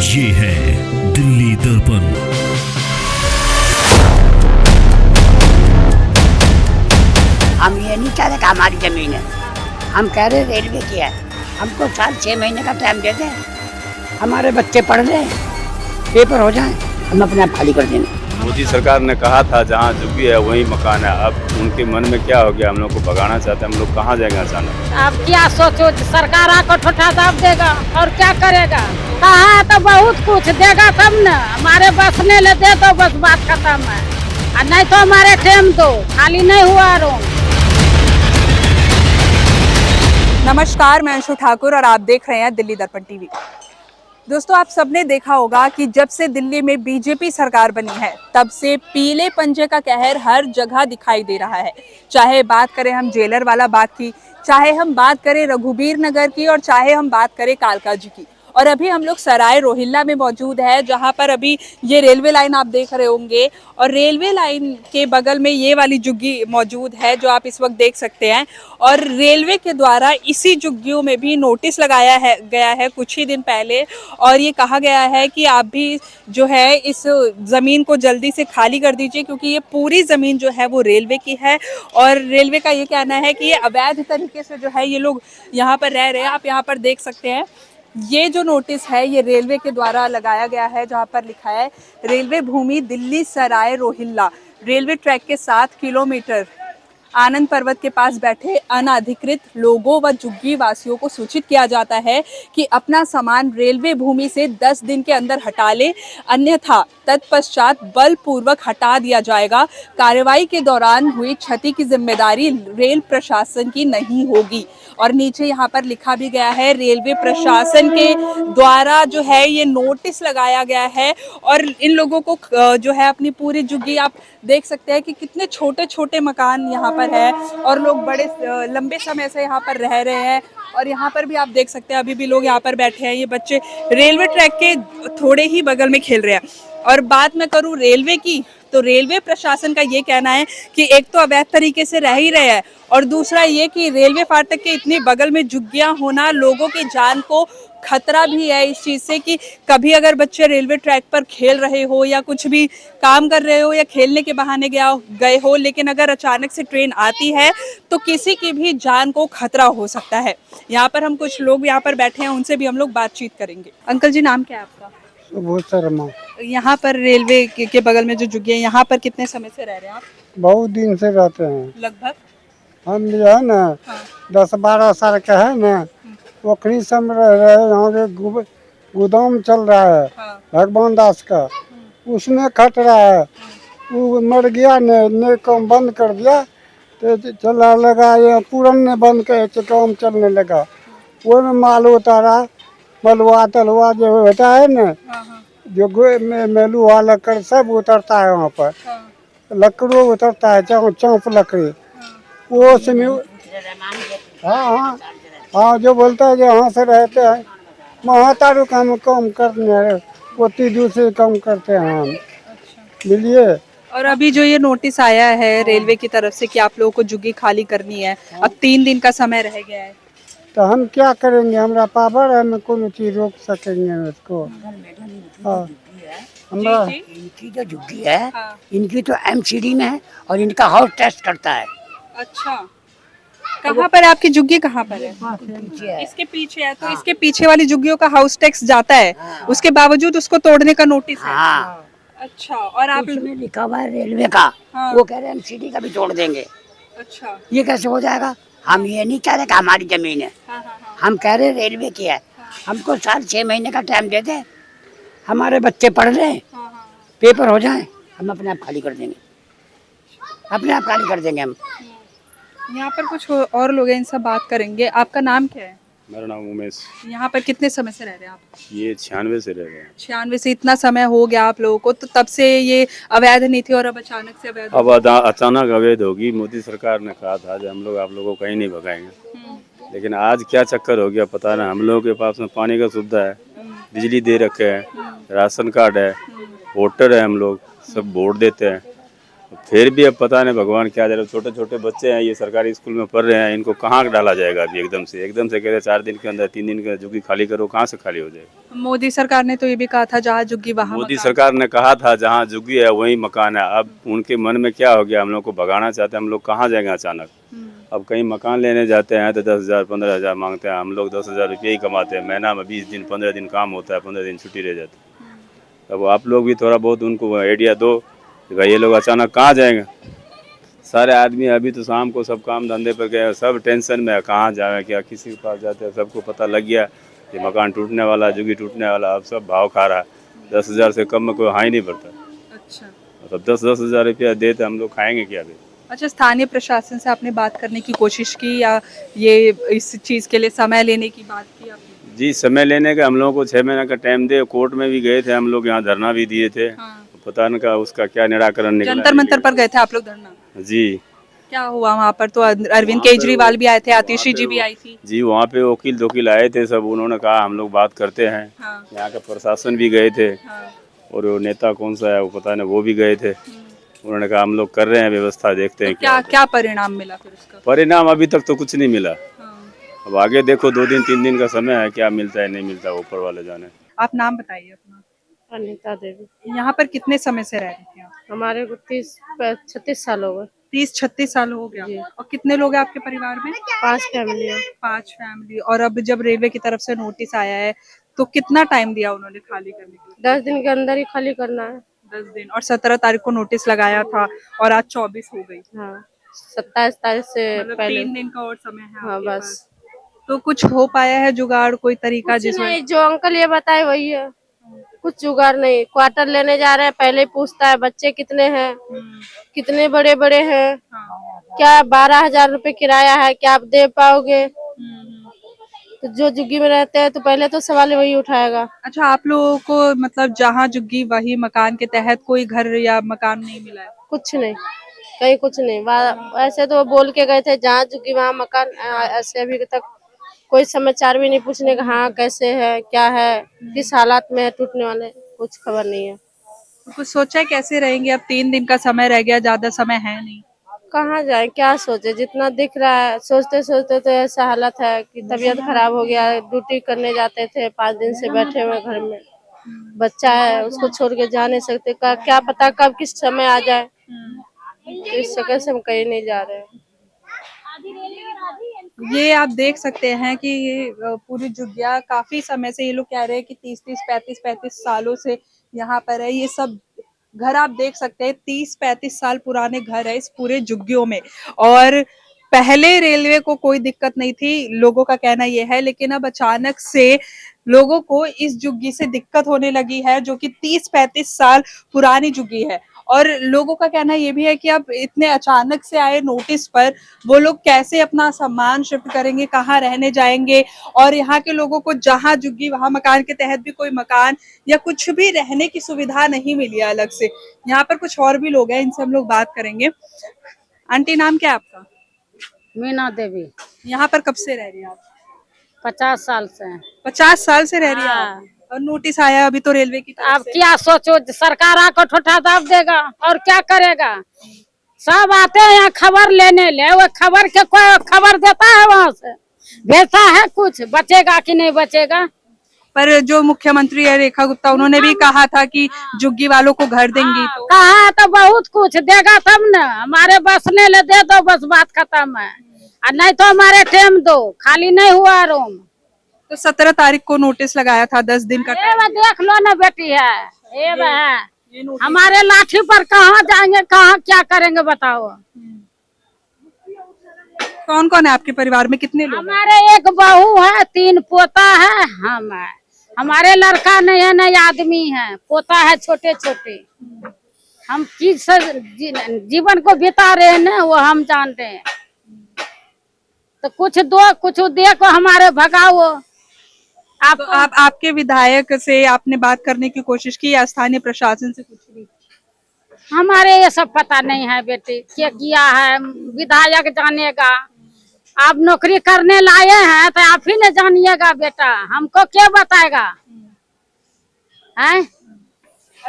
ये है दिल्ली दर्पण। हम ये नहीं कह रहे कि हमारी जमीन है, हम कह रहे रेलवे की है। हमको साल 6 महीने का टाइम दे दें, हमारे बच्चे पढ़ लें, पेपर हो जाए, हम अपने आप खाली कर देंगे। मोदी सरकार ने कहा था जहाँ झुग्गी है वही मकान है। अब उनके मन में क्या हो गया, हम लोग को भगाना चाहते हैं। हम लोग कहाँ जाएंगे अचानक? अब क्या सोचो, सरकार आको ठोठा दाब देगा और क्या करेगा? कहा तो बहुत कुछ देगा तब न, हमारे बसने ले दे तो बस बात खत्म है, और नहीं तो हमारे टेम दो, खाली नहीं हुआ रूम। नमस्कार, मैं अंशु ठाकुर और आप देख रहे हैं दिल्ली दर्पण टीवी। दोस्तों, आप सबने देखा होगा कि जब से दिल्ली में बीजेपी सरकार बनी है तब से पीले पंजे का कहर हर जगह दिखाई दे रहा है। चाहे बात करें हम जेलर वाला बाग की, चाहे हम बात करें रघुबीर नगर की, और चाहे हम बात करें कालका जी की। और अभी हम लोग सराय रोहिल्ला में मौजूद है, जहां पर अभी ये रेलवे लाइन आप देख रहे होंगे, और रेलवे लाइन के बगल में ये वाली झुग्गी मौजूद है जो आप इस वक्त देख सकते हैं। और रेलवे के द्वारा इसी झुग्गियों में भी नोटिस लगाया गया है कुछ ही दिन पहले, और ये कहा गया है कि आप भी जो है इस ज़मीन को जल्दी से खाली कर दीजिए, क्योंकि ये पूरी ज़मीन जो है वो रेलवे की है। और रेलवे का ये कहना है कि ये अवैध तरीके से जो है ये लोग यहाँ पर रह रहे हैं। आप यहाँ पर देख सकते हैं, ये जो नोटिस है ये रेलवे के द्वारा लगाया गया है, जहाँ पर लिखा है रेलवे भूमि दिल्ली सराय रोहिल्ला, रेलवे ट्रैक के 7 किलोमीटर आनंद पर्वत के पास बैठे अनाधिकृत लोगों व झुग्गी वासियों को सूचित किया जाता है कि अपना सामान रेलवे भूमि से 10 दिन के अंदर हटा ले, अन्यथा तत्पश्चात बलपूर्वक हटा दिया जाएगा। कार्रवाई के दौरान हुई क्षति की जिम्मेदारी रेल प्रशासन की नहीं होगी। और नीचे यहाँ पर लिखा भी गया है, रेलवे प्रशासन के द्वारा जो है ये नोटिस लगाया गया है। और इन लोगों को जो है अपनी पूरी झुग्गी, आप देख सकते हैं कि कितने छोटे छोटे मकान यहाँ पर है, और लोग बड़े लंबे समय से यहाँ पर रह रहे हैं। और यहाँ पर भी आप देख सकते हैं अभी भी लोग यहाँ पर बैठे हैं। ये बच्चे रेलवे ट्रैक के थोड़े ही बगल में खेल रहे हैं। और बात मैं करूँ रेलवे की, तो रेलवे प्रशासन का ये कहना है कि एक तो अवैध तरीके से रह ही रहे हैं, और दूसरा ये कि रेलवे फाटक के इतने बगल में झुग्गियां होना लोगों की जान को खतरा भी है इस चीज़ से कि कभी अगर बच्चे रेलवे ट्रैक पर खेल रहे हो या कुछ भी काम कर रहे हो या खेलने के बहाने गए हो, लेकिन अगर अचानक से ट्रेन आती है तो किसी की भी जान को खतरा हो सकता है। यहाँ पर हम कुछ लोग यहाँ पर बैठे हैं, उनसे भी हम लोग बातचीत करेंगे। अंकल जी, नाम क्या है आपका? बहुत शर्मा। यहाँ पर रेलवे के बगल में जो झुग्गी है, यहाँ पर कितने समय से रह रहे हैं आप? बहुत दिन से रहते हैं लगभग हम। जो है ना, 10-12 साल का है ना, ओखरी सब रह रहे हैं। यहाँ के गोदाम चल रहा है भगवान दास का, उसमें खट रहा है। वो मर गया ने काम बंद कर दिया, तो चला लगा ये पूरन ने बंद कर काम चलने लगा। वो में माल उतारा, मलुआ तलुआ जो होता है ना, जो मेलुआ लकड़ सब उतरता है वहाँ पर। लकड़ों उतरता है, चौंप लकड़ी वो से। हाँ, जो बोलता है जो यहाँ से रहते हैं महातारू काम करने, पोती दूसरे काम करते हैं हम। मिलिए। और अभी जो ये नोटिस आया है रेलवे की तरफ से कि आप लोगों को झुग्गी खाली करनी है, अब 3 दिन का समय रह गया है, तो हम क्या करेंगे? हमारा पावर है, हम कौन चीज रोक सकेंगे उसको? हाँ, हमारा इनकी जो झुग्गी है, इनकी तो MCD में है और इनका हाउस टेस्ट करता है। अच्छा, कहाँ पर है आपकी झुग्गी? कहाँ पर है? इसके पीछे है। तो इसके पीछे वाली झुग्गियों का हाउस टैक्स जाता है, उसके बावजूद उसको तोड़ने का नोटिस है। अच्छा, और आप उसमें लिखा हुआ है रेलवे का, वो कह रहे हैं MCD का भी तोड़ देंगे। अच्छा, ये कैसे हो जाएगा? हम ये नहीं कह रहे कि हमारी जमीन है, हम कह रहे रेलवे की है। हमको साल 6 महीने का टाइम दे दें, हमारे बच्चे पढ़ लें, पेपर हो जाए, हम अपने आप खाली कर देंगे, अपने आप खाली कर देंगे हम। यहाँ पर कुछ और लोग हैं, इनसे बात करेंगे। आपका नाम क्या है? मेरा नाम उमेश। यहाँ पर कितने समय से रह रहे हैं आप? ये 96 से रह रहे हैं। 96 से इतना समय हो गया आप लोगों को, तो तब से ये अवैध नहीं थी और अब अचानक से अवैध? अब अचानक अवैध होगी। मोदी सरकार ने कहा था हम लोग आप लोगों को कहीं नहीं भगाएंगे, लेकिन आज क्या चक्कर हो गया पता नहीं। हम लोगों के पास में पानी का सुविधा है, बिजली दे रखे है, राशन कार्ड है, वोटर है, हम लोग सब वोट देते हैं, फिर भी अब पता नहीं भगवान क्या दे रहा है। छोटे छोटे बच्चे हैं, ये सरकारी स्कूल में पढ़ रहे हैं, इनको कहाँ डाला जाएगा अभी एकदम से कह रहे 4 दिन के अंदर 3 दिन का झुग्गी खाली करो, कहाँ से खाली हो जाएगा। मोदी सरकार ने तो ये भी कहा था जहाँ झुग्गी वहाँ मोदी मकान। सरकार ने कहा था जहाँ झुग्गी है वहीं मकान है। अब उनके मन में क्या हो गया, हम लोग को भगाना चाहते हैं, हम लोग कहाँ जाएंगे अचानक। अब कहीं मकान लेने जाते हैं तो 10,000 15,000 मांगते हैं। हम लोग 10,000 रुपये ही कमाते हैं, महीना में 20 दिन 15 दिन काम होता है, 15 दिन छुट्टी रह जाती है। अब आप लोग भी थोड़ा बहुत उनको आइडिया दो कि भाई ये लोग अचानक कहाँ जाएंगे। सारे आदमी अभी तो शाम को सब काम धंधे पर गए, सब टेंशन में है, कहाँ जाए क्या, किसी के पास जाते हैं। सबको पता लग गया कि मकान टूटने वाला, झुग्गी टूटने वाला। अब सब भाव खा रहा है, 10,000 से कम में कोई हाँ ही नहीं पड़ता। अच्छा। मतलब 10,000 रुपया देते हम लोग खाएंगे क्या अभी। अच्छा, स्थानीय प्रशासन से आपने बात करने की कोशिश की या ये इस चीज के लिए समय लेने की बात की आपने? जी, समय लेने का हम लोगों को 6 महीने का टाइम दे। कोर्ट में भी गए थे हम लोग, यहाँ धरना भी दिए थे। पता नहीं का उसका क्या निराकरण निकला। जंतर मंतर पर गए थे आप लोग धरना? जी। क्या हुआ वहाँ पर? तो अरविंद केजरीवाल भी आए थे, आतिशी जी भी आई थी। जी, वहाँ पे वकील दोकील आए थे सब। उन्होंने कहा हम लोग बात करते हैं। यहाँ का प्रशासन भी गए थे और वो नेता कौन सा है वो पता नहीं, वो भी गए थे। उन्होंने कहा हम लोग कर रहे हैं व्यवस्था, देखते हैं क्या क्या परिणाम मिला फिर उसका? परिणाम अभी तक तो कुछ नहीं मिला। अब आगे देखो, 2 दिन 3 दिन का समय है, क्या मिलता है नहीं मिलता ऊपर वाले जाने। आप नाम बताइए अपना। अनीता देवी। यहाँ पर कितने समय से रह रही थी आप? हमारे को 36 साल हो गए। 30-36 साल हो गया। और कितने लोग हैं आपके परिवार में? 5 फैमिली है। 5 फैमिली। और अब जब रेलवे की तरफ से नोटिस आया है तो कितना टाइम दिया उन्होंने खाली करने के लिए? 10 दिन के अंदर ही खाली करना है। 10 दिन। और 17 तारीख को नोटिस लगाया था और आज 24 हो गई। हाँ, 27 तारीख से मतलब पहले। 3 दिन का और समय है हाँ आपके बस। पास। तो कुछ हो पाया है जुगाड़, कोई तरीका कुछ जिसमें? नहीं, जो अंकल ये बताए वही है, कुछ जुगाड़ नहीं। क्वार्टर लेने जा रहे हैं, पहले पूछता है बच्चे कितने हैं, कितने बड़े बड़े हैं, क्या 12,000 रुपए किराया है, क्या आप दे पाओगे। तो जो झुग्गी में रहते हैं तो पहले तो सवाल वही उठाएगा। अच्छा, आप लोगों को मतलब जहाँ झुग्गी वही मकान के तहत कोई घर या मकान नहीं मिला है? कुछ नहीं, कहीं कुछ नहीं। ऐसे तो बोल के गए थे जहाँ झुग्गी वहाँ मकान। ऐसे अभी तक कोई समाचार भी नहीं पूछने का, हाँ कैसे है, क्या है, किस हालात में है टूटने वाले, कुछ खबर नहीं है। तो कुछ सोचा है कैसे रहेंगे? अब 3 दिन का समय रह गया, ज्यादा समय है नहीं। कहाँ जाए, क्या सोचे, जितना दिख रहा है सोचते सोचते तो ऐसा हालत है कि तबीयत खराब हो गया। ड्यूटी करने जाते थे, 5 दिन से बैठे हुए घर में, बच्चा है उसको छोड़ के जा नहीं सकते। क्या पता कब किस समय आ जाए, इस चक्कर से हम कहीं नहीं जा रहे हैं। ये आप देख सकते हैं कि ये पूरी झुग्गियां काफी समय से, ये लोग कह रहे हैं कि 30-30, 35-35 सालों से यहाँ पर है। ये सब घर आप देख सकते हैं, 30-35 साल पुराने घर है इस पूरे झुग्गियों में। और पहले रेलवे को कोई दिक्कत नहीं थी, लोगों का कहना यह है, लेकिन अब अचानक से लोगों को इस झुग्गी से दिक्कत होने लगी है, जो कि 30-35 साल पुरानी झुग्गी है। और लोगों का कहना ये भी है कि अब इतने अचानक से आए नोटिस पर वो लोग कैसे अपना सामान शिफ्ट करेंगे, कहाँ रहने जाएंगे। और यहाँ के लोगों को जहाँ झुग्गी वहाँ मकान के तहत भी कोई मकान या कुछ भी रहने की सुविधा नहीं मिली है अलग से। यहाँ पर कुछ और भी लोग हैं, इनसे हम लोग बात करेंगे। आंटी, नाम क्या है आपका? मीना देवी। यहाँ पर कब से रह रही है आप? 50 साल से। 50 साल से रह रही है आप? और नोटिस आया अभी तो रेलवे की तरफ अब से। क्या सोचो, सरकार आकर ठोठा दाब देगा और क्या करेगा। सब आते हैं यहाँ खबर लेने, ले वो खबर के कोई खबर देता है, वहाँ से भेजता है, कुछ बचेगा कि नहीं बचेगा। पर जो मुख्यमंत्री है रेखा गुप्ता, उन्होंने भी कहा था कि झुग्गी वालों को घर देंगी। तो कहा तो बहुत कुछ देगा तब न, हमारे बसने ले दे दो, बस बात खत्म है। और नहीं तो हमारे टाइम दो, खाली नहीं हुआ रूम। तो 17 तारीख को नोटिस लगाया था, 10 दिन का टाइम। देख लो ना बेटी है, हमारे लाठी पर कहाँ जाएंगे, कहाँ क्या करेंगे बताओ। कौन कौन है आपके परिवार में, कितने लोग? हमारे एक बहू है, 3 पोता है, हम है। हमारे लड़का नहीं है, नहीं आदमी है, पोता है छोटे छोटे। हम किस जीवन को बिता रहे हैं ना, वो हम जानते हैं। तो कुछ दो, कुछ दे को हमारे भगाओ। तो आपके विधायक से आपने बात करने की कोशिश की या स्थानीय प्रशासन से कुछ भी? हमारे ये सब पता नहीं है बेटी, क्या किया है विधायक जानेगा। आप नौकरी करने लाए हैं तो आप ही ने जानिएगा बेटा, हमको क्या बताएगा। हैं?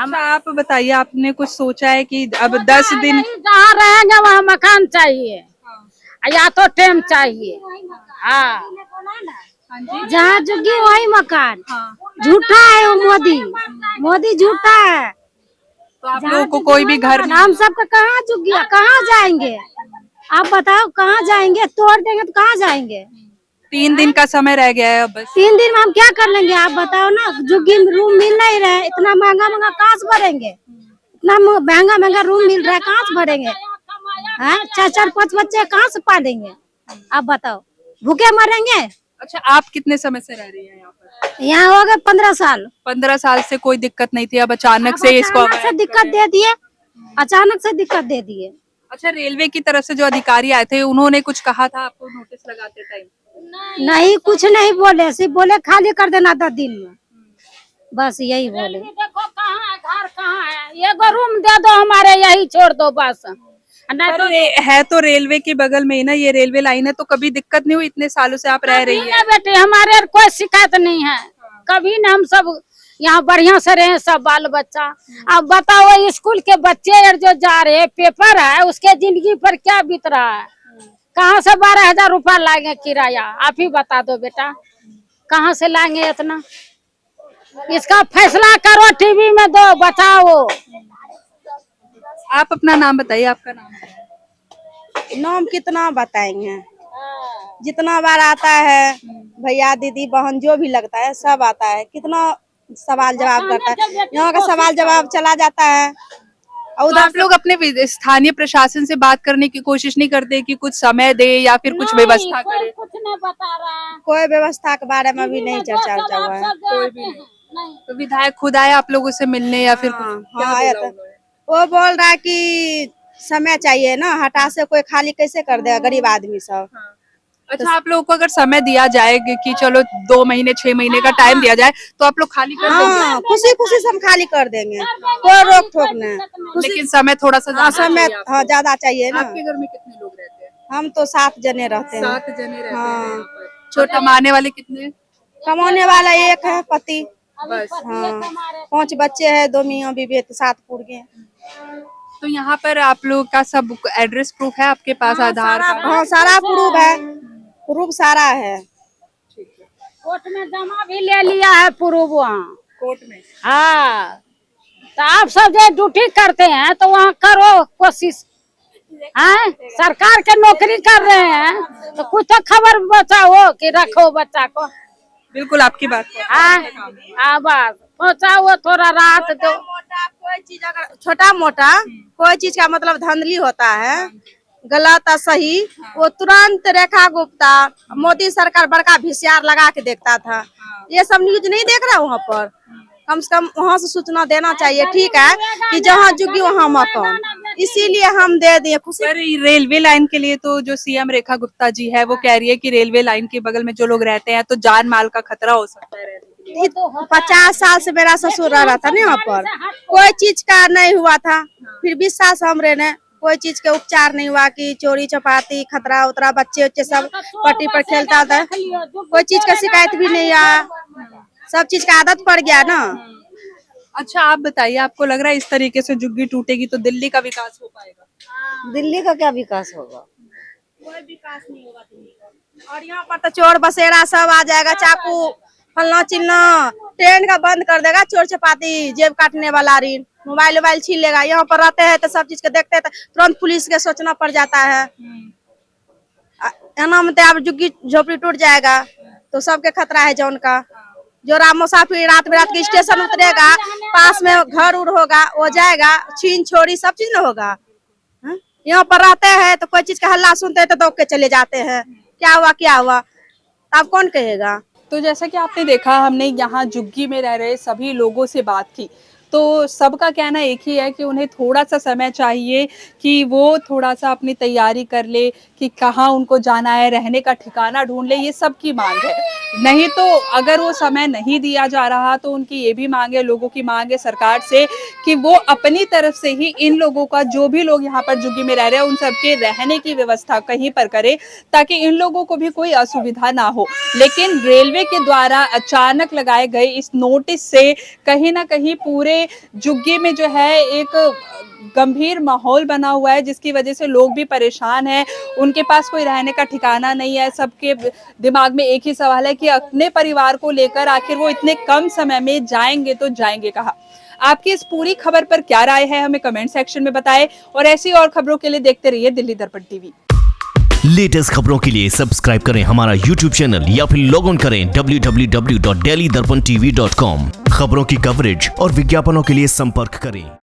अच्छा आप बताइए, आपने कुछ सोचा है कि अब 10 दिन नहीं, जहाँ रहेंगे वहाँ मकान चाहिए, या तो टेम चाहिए। हाँ, जहाँ जुगी वही मकान। झूठा है वो मोदी, मोदी झूठा है। तो आप लोगों को कोई भी घर नहीं, हम सबका कहाँ जुगी, कहाँ जाएंगे? आप बताओ कहाँ जाएंगे? तोड़ देंगे तो कहाँ जाएंगे? 3 दिन का समय रह गया है अब बस। 3 दिन में हम क्या कर लेंगे? आप बताओ ना, जुगी रूम मिल नहीं रहे, इतना महंगा महंगा कहाँ से भरेंगे? इतना महंगा महंगा रूम मिल रहा है, कहाँ से भरेंगे? हाँ, 4-4-5 बच्चे कहाँ से पालेंगे? आप बताओ, भूखे मरेंगे? अच्छा आप कितने समय से रह रही हैं यहाँ पर? यहाँ हो गए 15 साल। 15 साल से कोई दिक्कत नहीं थी, अब अचानक से इसको अचानक से दिक्कत दे दिए, अचानक से दिक्कत दे दिए। अच्छा रेलवे की तरफ से जो अधिकारी आए थे उन्होंने कुछ कहा था आपको नोटिस लगाते टाइम? नहीं, कुछ नहीं बोले, सिर्फ बोले खाली कर देना 10 दिन में, बस यही बोले। देखो कहाँ है, घर कहाँ है, ये रूम दे दो हमारे, यही छोड़ दो बस। पर है तो रेलवे के बगल में ही ना, ये रेलवे लाइन है, तो कभी दिक्कत नहीं हुई? इतने सालों से आप रह रही है। बेटे हमारे कोई शिकायत नहीं है, कभी ना, हम सब यहाँ बढ़िया से रहे सब बाल बच्चा। अब बताओ स्कूल के बच्चे जो जा रहे, पेपर है, उसके जिंदगी पर क्या बीत रहा है? कहाँ से 12,000 रुपया लाएंगे किराया? आप ही बता दो बेटा, कहाँ से लाएंगे इतना? इसका फैसला करो, टीवी में दो, बताओ। आप अपना नाम बताइए, आपका नाम है? नाम कितना बताएंगे, जितना बार आता है भैया दीदी बहन जो भी लगता है सब आता है, कितना सवाल जवाब करता है, यहाँ का सवाल जवाब चला जाता है। और आप लोग अपने स्थानीय प्रशासन से बात करने की कोशिश नहीं करते कि कुछ समय दे या फिर कुछ व्यवस्था करे? कुछ नहीं बता रहा है, कोई व्यवस्था के बारे में भी नहीं चर्चा हुआ है। कोई भी नहीं। तो विधायक खुद आए आप लोगों से मिलने या फिर कुछ? क्या आया बोला था, उन्होंने? वो बोल रहा है कि समय चाहिए ना, हटा से कोई खाली कैसे कर देगा गरीब आदमी सब। अच्छा आप लोगों को अगर समय दिया जाए कि चलो 2 महीने 6 महीने का टाइम दिया जाए तो आप लोग खाली कर देंगे? हाँ, खुशी खुशी से हम खाली कर देंगे, कोई रोक टोक नहीं। लेकिन समय थोड़ा सा हाँ, ज्यादा समय चाहिए आपको। हाँ ज्यादा चाहिए ना। आपके घर में कितने लोग रहते हैं? हम तो 7 जने रहते हैं। 7 जने रहते हैं हाँ। यहाँ पर। छोटा कमाने वाले कितने? कमाने वाला एक है पति, बस। हाँ 5 बच्चे हैं, 2 मियाँ बीबी, 7 पूर के। तो यहाँ पर आप लोग का सब एड्रेस प्रूफ है आपके पास? आधार कार्ड? हाँ सारा प्रूफ है, प्रूफ सारा है। कोर्ट में जमा भी ले लिया है प्रूफ वहाँ। कोर्ट में? हाँ, तो आप सब जो ड्यूटी करते हैं तो वहाँ करो कोशिश। हाँ, सरकार के नौकरी कर रहे हैं तो कुछ तो खबर बचाओ कि रखो बच्चा को। बिल्कुल आपकी बात है। हाँ बस पहुँचाओ, थोड़ा राहत दो। कोई चीज अगर छोटा मोटा कोई चीज का मतलब धांधली होता है, गलत और सही, वो तुरंत रेखा गुप्ता मोदी सरकार बड़का भिसियार लगा के देखता था। ये सब न्यूज नहीं देख रहा वहाँ पर, कम से कम वहाँ से सूचना देना चाहिए। ठीक है कि जहाँ जुगी वहाँ मकान, इसीलिए हम दे दिए खुशी। पर रेलवे लाइन के लिए तो जो सीएम रेखा गुप्ता जी है वो कह रही है कि रेलवे लाइन के बगल में जो लोग रहते हैं तो जान माल का खतरा हो सकता है रहने के लिए। 50 साल से मेरा ससुर रह रहा था ना यहाँ पर, कोई चीज का नहीं हुआ था। फिर 20 साल से हम रहने, कोई चीज के उपचार नहीं हुआ कि चोरी चपाती खतरा उतरा, बच्चे उच्चे सब पट्टी पर खेलता था, कोई चीज का शिकायत भी नहीं आया। सब चीज का आदत पड़ गया ना। अच्छा आप बताइए, आपको लग रहा है इस तरीके से झुग्गी टूटेगी तो दिल्ली का विकास हो पाएगा? दिल्ली का क्या विकास होगा? कोई विकास नहीं होगा दिल्ली का। और यहाँ पर तो चोर बसेरा सब आ जाएगा, चाकू फलना चिलना, ट्रेन का बंद कर देगा, चोर चपाती जेब काटने वाला रीन, मोबाइल वोबाइल छीन लेगा। यहाँ पर रहते हैं तो सब चीज के देखते हैं तो तुरंत पुलिस के सोचना पड़ जाता है। यहाँ में अब झुग्गी झोपड़ी टूट जाएगा तो सबके खतरा है जौन का। जो राम मुसाफिर रात बिरात के स्टेशन उतरेगा, पास में घर उड़ होगा, वो जाएगा, छीन छोड़ी सब चीज न होगा। यहाँ पर रहते हैं तो कोई चीज का हल्ला सुनते हैं तो दौड़ के चले जाते हैं, क्या हुआ क्या हुआ, अब कौन कहेगा। तो जैसा कि आपने देखा, हमने यहाँ झुग्गी में रह रहे सभी लोगों से बात की तो सबका कहना एक ही है कि उन्हें थोड़ा सा समय चाहिए कि वो थोड़ा सा अपनी तैयारी कर ले कि कहाँ उनको जाना है, रहने का ठिकाना ढूंढ ले, ये सबकी मांग है। नहीं तो अगर वो समय नहीं दिया जा रहा तो उनकी ये भी मांग है, लोगों की मांग है सरकार से कि वो अपनी तरफ से ही इन लोगों का, जो भी लोग यहाँ पर झुग्गी में रह रहे हैं, उन सबके रहने की व्यवस्था कहीं पर करे ताकि इन लोगों को भी कोई असुविधा ना हो। लेकिन रेलवे के द्वारा अचानक लगाए गए इस नोटिस से कहीं ना कहीं पूरे में जुग्गी में जो है एक गंभीर माहौल बना हुआ है, जिसकी वजह से लोग भी परेशान हैं। उनके पास कोई रहने का ठिकाना नहीं है। सबके दिमाग में एक ही सवाल है कि अपने परिवार को लेकर आखिर वो इतने कम समय में जाएंगे तो जाएंगे कहाँ। आपकी इस पूरी खबर पर क्या राय है, हमें कमेंट सेक्शन में बताएं और ऐसी और खबरों के लिए देखते रहिए दिल्ली दर्पण टीवी। लेटेस्ट खबरों के लिए सब्सक्राइब करें हमारा YouTube चैनल या फिर लॉग ऑन करें www.delhidarpantv.com। खबरों की कवरेज और विज्ञापनों के लिए संपर्क करें।